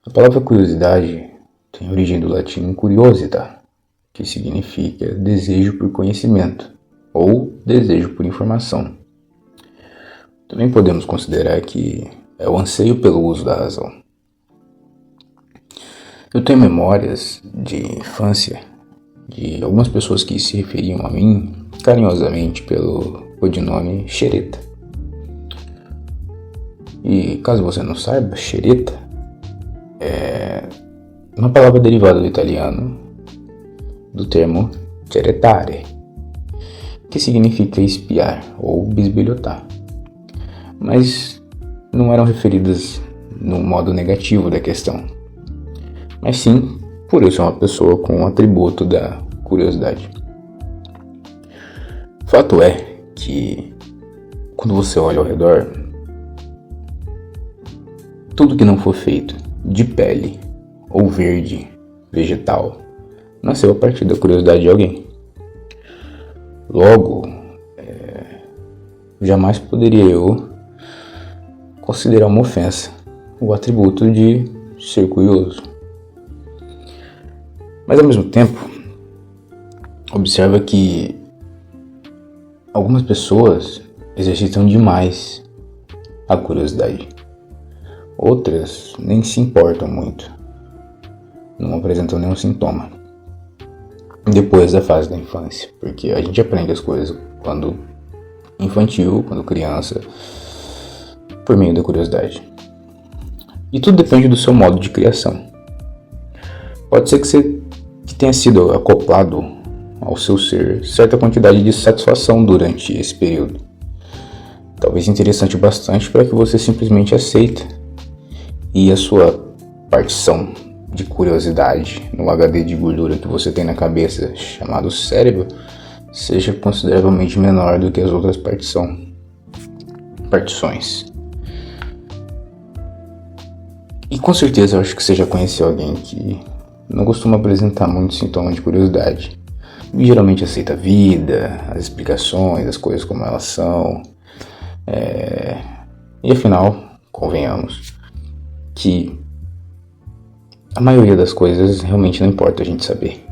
A palavra curiosidade tem origem do latim curiosita, que significa desejo por conhecimento ou desejo por informação. Também podemos considerar que é o anseio pelo uso da razão. Eu tenho memórias de infância de algumas pessoas que se referiam a mim carinhosamente pelo codinome Xereta. E caso você não saiba, Xereta é uma palavra derivada do italiano do termo ceretare, que significa espiar ou bisbilhotar. Mas não eram referidas no modo negativo da questão, mas sim por eu ser uma pessoa com o atributo da curiosidade. Fato é que quando você olha ao redor, tudo que não for feito de pele ou verde, vegetal, nasceu a partir da curiosidade de alguém. Logo, jamais poderia eu considerar uma ofensa o atributo de ser curioso. Mas ao mesmo tempo, observa que algumas pessoas exercitam demais a curiosidade. Outras nem se importam muito, não apresentam nenhum sintoma depois da fase da infância, porque a gente aprende as coisas quando infantil, quando criança, por meio da curiosidade. E tudo depende do seu modo de criação. Pode ser que tenha sido acoplado ao seu ser certa quantidade de satisfação durante esse período. Talvez interessante bastante para que você simplesmente aceite e a sua partição de curiosidade no HD de gordura que você tem na cabeça, chamado cérebro, seja consideravelmente menor do que as outras partições. E com certeza eu acho que você já conheceu alguém que não costuma apresentar muitos sintomas de curiosidade. E geralmente aceita a vida, as explicações, as coisas como elas são. E afinal, convenhamos que a maioria das coisas realmente não importa a gente saber.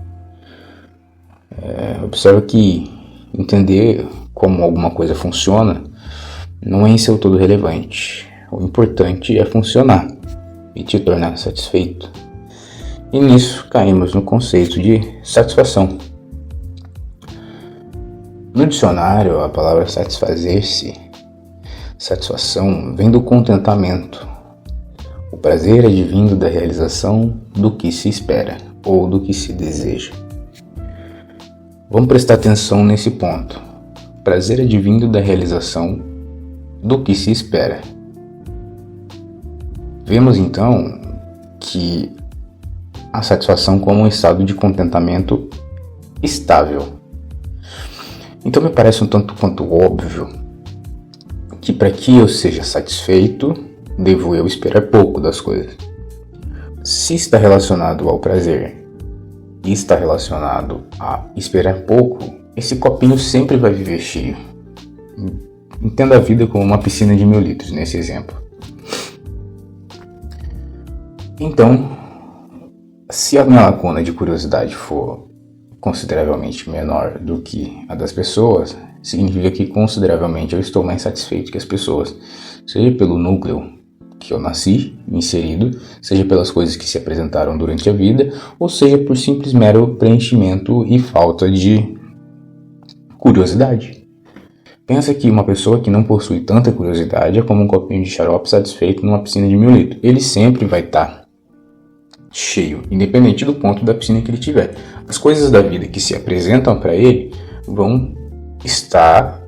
Observa que entender como alguma coisa funciona não é em seu todo relevante. O importante é funcionar e te tornar satisfeito. E nisso caímos no conceito de satisfação. No dicionário, a palavra satisfazer-se, satisfação, vem do contentamento. O prazer é advindo da realização do que se espera ou do que se deseja. Vamos prestar atenção nesse ponto. Prazer advindo da realização do que se espera. Vemos então que a satisfação como um estado de contentamento estável. Então me parece um tanto quanto óbvio que para que eu seja satisfeito, devo eu esperar pouco das coisas. Se está relacionado ao prazer e está relacionado a esperar pouco, esse copinho sempre vai viver cheio. Entenda a vida como uma piscina de 1000 litros nesse exemplo. Então, se a minha lacuna de curiosidade for consideravelmente menor do que a das pessoas, significa que consideravelmente eu estou mais satisfeito que as pessoas, seja pelo núcleo que eu nasci inserido, seja pelas coisas que se apresentaram durante a vida, ou seja por simples mero preenchimento e falta de curiosidade. Pensa que uma pessoa que não possui tanta curiosidade é como um copinho de xarope satisfeito numa piscina de 1000 litros. Ele sempre vai estar cheio, independente do ponto da piscina que ele tiver. As coisas da vida que se apresentam para ele vão estar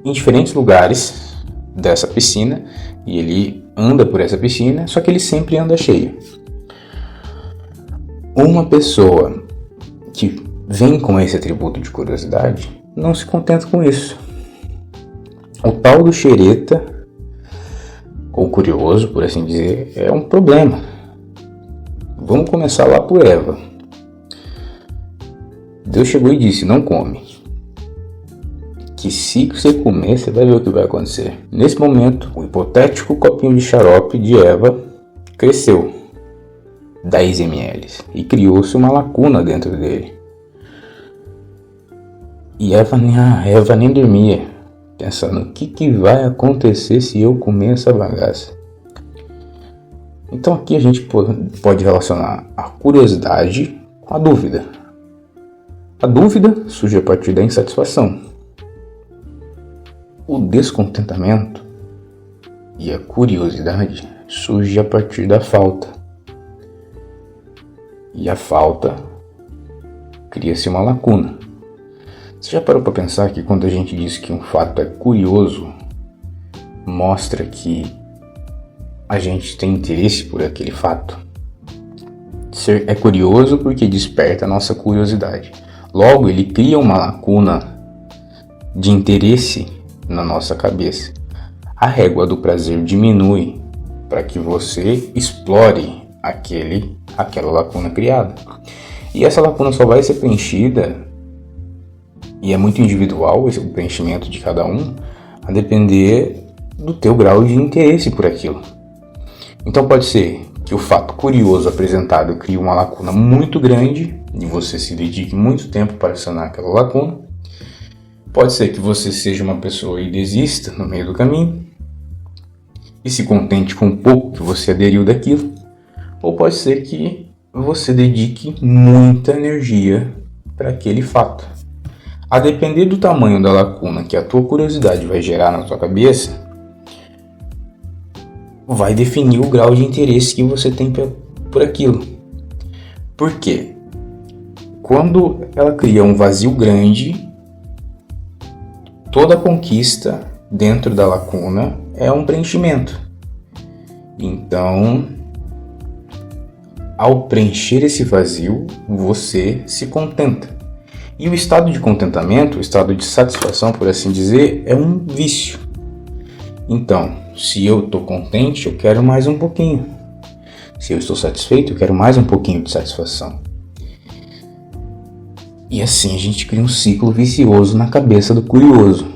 em diferentes lugares dessa piscina e ele anda por essa piscina, só que ele sempre anda cheio. Uma pessoa que vem com esse atributo de curiosidade não se contenta com isso. O tal do xereta, ou curioso, por assim dizer, é um problema. Vamos começar lá por Eva. Deus chegou e disse, não come. Que se você comer, você vai ver o que vai acontecer. Nesse momento, o hipotético copinho de xarope de Eva cresceu. 10 ml e criou-se uma lacuna dentro dele. E Eva nem dormia, pensando: o que vai acontecer se eu comer essa bagaça? Então aqui a gente pode relacionar a curiosidade com a dúvida. A dúvida surge a partir da insatisfação. O descontentamento e a curiosidade surge a partir da falta. E a falta cria-se uma lacuna. Você já parou para pensar que quando a gente diz que um fato é curioso, mostra que a gente tem interesse por aquele fato? É curioso porque desperta a nossa curiosidade. Logo, ele cria uma lacuna de interesse na nossa cabeça. A régua do prazer diminui para que você explore aquela lacuna criada. E essa lacuna só vai ser preenchida, e é muito individual o preenchimento de cada um, a depender do teu grau de interesse por aquilo. Então pode ser que o fato curioso apresentado crie uma lacuna muito grande e você se dedique muito tempo para sanar aquela lacuna. Pode ser que você seja uma pessoa e desista no meio do caminho e se contente com o pouco que você aderiu daquilo. Ou pode ser que você dedique muita energia para aquele fato. A depender do tamanho da lacuna que a tua curiosidade vai gerar na tua cabeça, vai definir o grau de interesse que você tem por aquilo. Por quê? Quando ela cria um vazio grande, toda conquista dentro da lacuna é um preenchimento. Então, ao preencher esse vazio, você se contenta. E o estado de contentamento, o estado de satisfação, por assim dizer, é um vício. Então, se eu estou contente, eu quero mais um pouquinho. Se eu estou satisfeito, eu quero mais um pouquinho de satisfação. E assim a gente cria um ciclo vicioso na cabeça do curioso.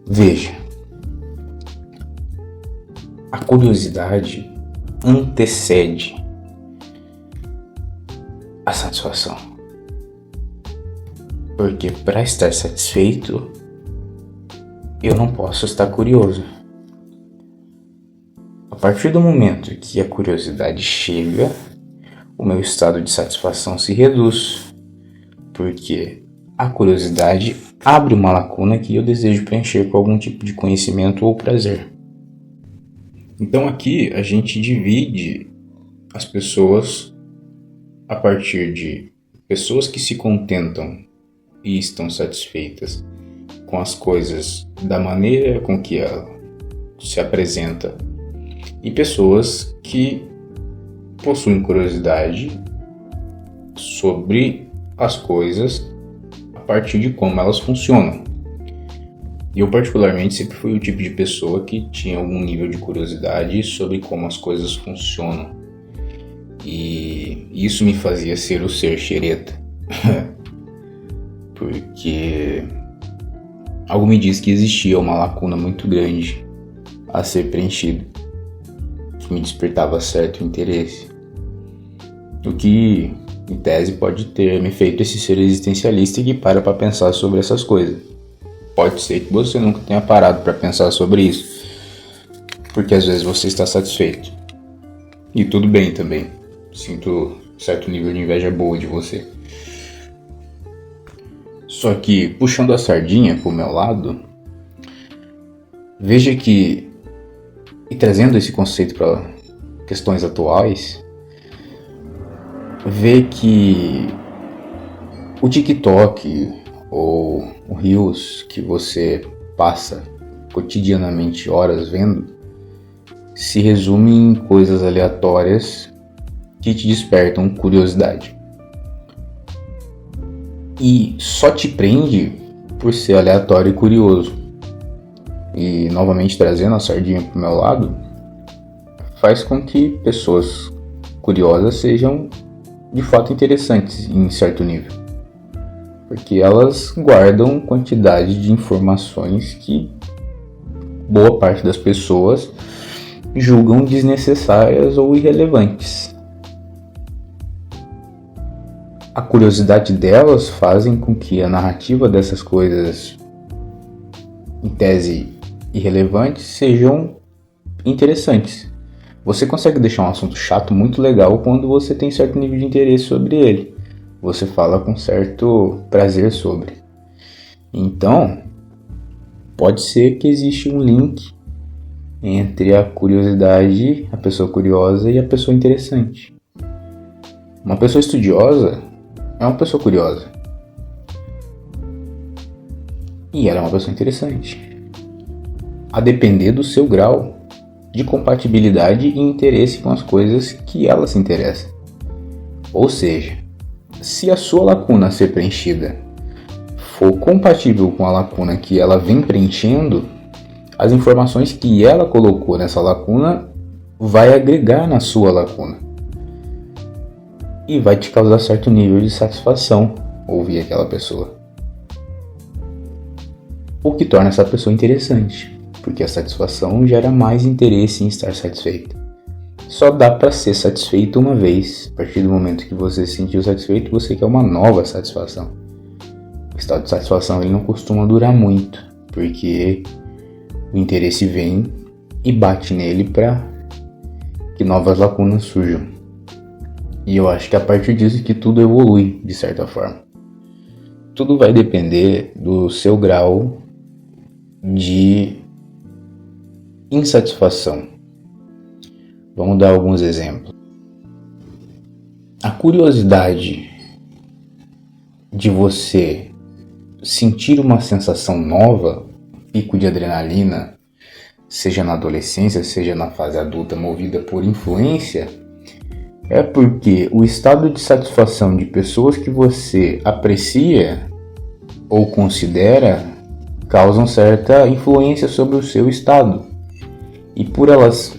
Veja, a curiosidade antecede a satisfação. Porque para estar satisfeito, eu não posso estar curioso. A partir do momento que a curiosidade chega, o meu estado de satisfação se reduz. Porque a curiosidade abre uma lacuna que eu desejo preencher com algum tipo de conhecimento ou prazer. Então aqui a gente divide as pessoas a partir de pessoas que se contentam e estão satisfeitas com as coisas da maneira com que ela se apresenta, e pessoas que possuem curiosidade sobre as coisas a partir de como elas funcionam. E eu particularmente sempre fui o tipo de pessoa que tinha algum nível de curiosidade sobre como as coisas funcionam, e isso me fazia ser o ser xereta. Porque algo me diz que existia uma lacuna muito grande a ser preenchida, que me despertava certo interesse. O que, em tese, pode ter me feito esse ser existencialista que para pensar sobre essas coisas. Pode ser que você nunca tenha parado para pensar sobre isso, porque às vezes você está satisfeito. E tudo bem também. Sinto certo nível de inveja boa de você. Só que, puxando a sardinha pro meu lado, veja que, e trazendo esse conceito para questões atuais, vê que o TikTok ou o Reels que você passa cotidianamente horas vendo se resume em coisas aleatórias que te despertam curiosidade. E só te prende por ser aleatório e curioso. E novamente trazendo a sardinha pro meu lado, faz com que pessoas curiosas sejam de fato interessantes em certo nível. Porque elas guardam quantidade de informações que boa parte das pessoas julgam desnecessárias ou irrelevantes. A curiosidade delas fazem com que a narrativa dessas coisas, em tese irrelevantes, sejam interessantes. Você consegue deixar um assunto chato muito legal quando você tem certo nível de interesse sobre ele. Você fala com certo prazer sobre. Então, pode ser que exista um link entre a curiosidade, a pessoa curiosa e a pessoa interessante. Uma pessoa estudiosa é uma pessoa curiosa. E ela é uma pessoa interessante. A depender do seu grau de compatibilidade e interesse com as coisas que ela se interessa. Ou seja, se a sua lacuna a ser preenchida for compatível com a lacuna que ela vem preenchendo, as informações que ela colocou nessa lacuna vai agregar na sua lacuna. E vai te causar certo nível de satisfação ouvir aquela pessoa. O que torna essa pessoa interessante, porque a satisfação gera mais interesse em estar satisfeito. Só dá para ser satisfeito uma vez. A partir do momento que você se sentiu satisfeito, você quer uma nova satisfação. O estado de satisfação ele não costuma durar muito, porque o interesse vem e bate nele para que novas lacunas surjam. E eu acho que é a partir disso que tudo evolui, de certa forma. Tudo vai depender do seu grau de insatisfação. Vamos dar alguns exemplos. A curiosidade de você sentir uma sensação nova, pico de adrenalina, seja na adolescência, seja na fase adulta, movida por influência, é porque o estado de satisfação de pessoas que você aprecia ou considera causam certa influência sobre o seu estado. E por elas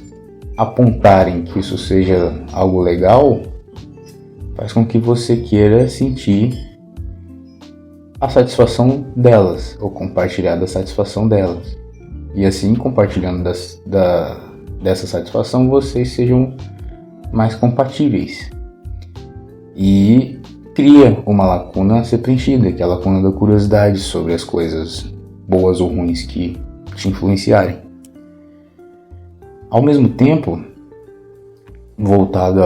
apontarem que isso seja algo legal, faz com que você queira sentir a satisfação delas, ou compartilhar da satisfação delas. E assim, compartilhando dessa satisfação, vocês sejam mais compatíveis. E cria uma lacuna a ser preenchida, que é a lacuna da curiosidade sobre as coisas boas ou ruins que te influenciarem. Ao mesmo tempo, voltado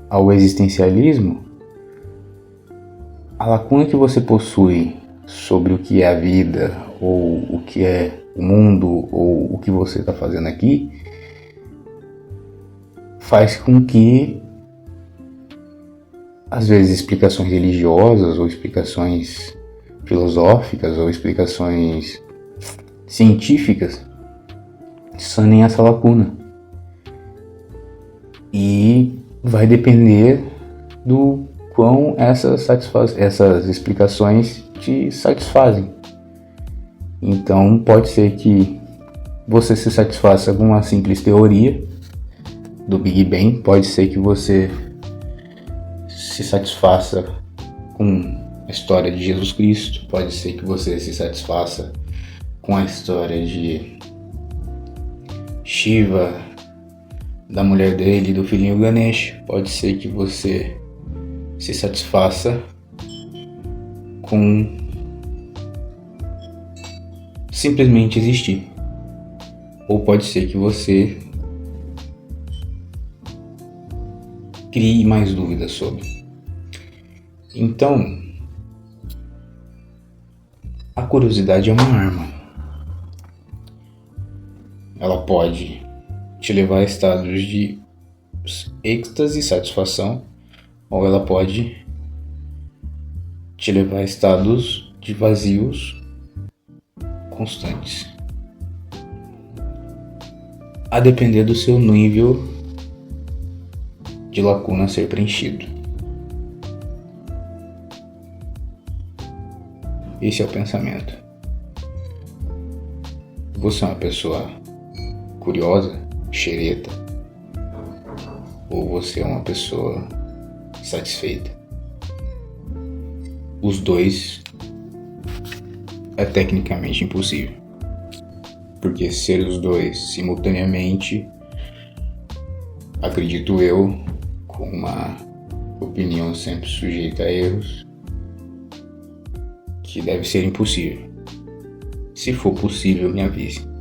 ao existencialismo, a lacuna que você possui sobre o que é a vida, ou o que é o mundo, ou o que você está fazendo aqui, faz com que, às vezes, explicações religiosas, ou explicações filosóficas, ou explicações científicas sanem essa lacuna. E vai depender do quão essas explicações te satisfazem. Então pode ser que você se satisfaça com uma simples teoria do Big Bang, pode ser que você se satisfaça com a história de Jesus Cristo, pode ser que você se satisfaça com a história de Shiva, da mulher dele e do filhinho Ganesh. Pode ser que você se satisfaça com simplesmente existir. Ou pode ser que você crie mais dúvidas sobre. Então, a curiosidade é uma arma. Ela pode te levar a estados de êxtase e satisfação, ou ela pode te levar a estados de vazios constantes, a depender do seu nível de lacuna a ser preenchido. Esse é o pensamento. Você é uma pessoa curiosa, xereta, ou você é uma pessoa satisfeita? Os dois é tecnicamente impossível, porque ser os dois simultaneamente acredito eu, com uma opinião sempre sujeita a erros, que deve ser impossível. Se for possível, me avise.